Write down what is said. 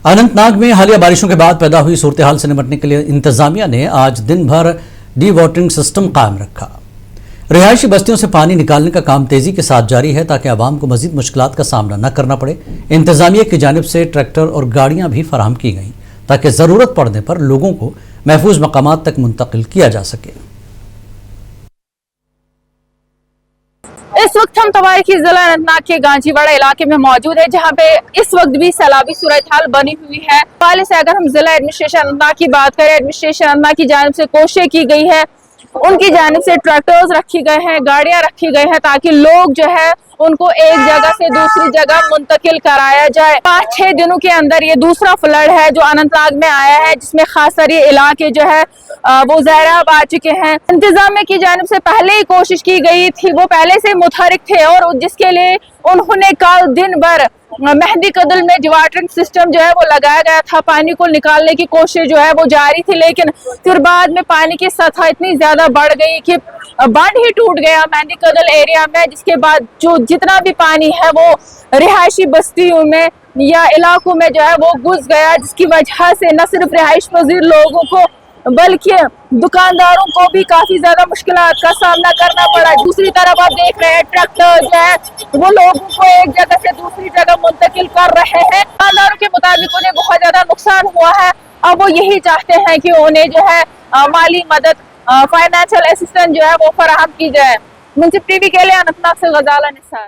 अनंतनाग में हालिया बारिशों के बाद पैदा हुई सूरत हाल से निपटने के लिए इंतजामिया ने आज दिन भर डी वाटरिंग सिस्टम कायम रखा। रिहायशी बस्तियों से पानी निकालने का काम तेजी के साथ जारी है ताकि आवाम को मजीद मुश्किलात का सामना न करना पड़े। इंतजामिया की जानिब से ट्रैक्टर और गाड़ियां भी फराहम की गईं ताकि ज़रूरत पड़ने पर लोगों को महफूज मकामात तक मुंतकिल किया जा सके। इस वक्त हम तवारीखी जिला अनंतनाग के गांजीवाड़ा इलाके में मौजूद है, जहां पे इस वक्त भी सैलाबी सूरत हाल बनी हुई है। पहले से अगर हम जिला एडमिनिस्ट्रेशन अनंतनाग की बात करें, एडमिनिस्ट्रेशन अनंतनाग की जानिब से कोशिश की गई है, उनकी जानिब से ट्रैक्टर्स रखी गए हैं, गाड़ियां रखी गई हैं ताकि लोग जो है उनको एक जगह से दूसरी जगह मुंतकिल कराया जाए। 5-6 दिनों के अंदर ये दूसरा फ्लड है जो अनंतनाग में आया है, जिसमें खास कर ये इलाके जो है वो ज़हराब आ चुके हैं। इंतजामिया की जानिब से पहले ही कोशिश की गई थी, वो पहले से मुतहरिक थे और जिसके लिए उन्होंने कल दिन भर मेहंदी कदल में डिवाटरिंग सिस्टम जो है वो लगाया गया था। पानी को निकालने की कोशिश जो है वो जारी थी, लेकिन फिर बाद में पानी की सतह इतनी ज्यादा बढ़ गई कि बांध ही टूट गया मेहंदी कदल एरिया में, जिसके बाद जो जितना भी पानी है वो रिहायशी बस्तियों में या इलाकों में जो है वो घुस गया, जिसकी वजह से न सिर्फ रिहाइश पजीर लोगों को बल्कि दुकानदारों को भी काफी ज्यादा मुश्किलात का सामना करना पड़ा। दूसरी तरफ आप देख रहे हैं ट्रैक्टर जो है वो लोगों को एक जगह से दूसरी जगह मुंतकिल कर रहे हैं। दुकानदारों के मुताबिक उन्हें बहुत ज्यादा नुकसान हुआ है। अब वो यही चाहते हैं कि उन्हें जो है माली मदद, फाइनेंशियल असिस्टेंस जो है वो फराहम की जाए। मुंसिफ टीवी के लिए अनंतनाग से गजाला निसार।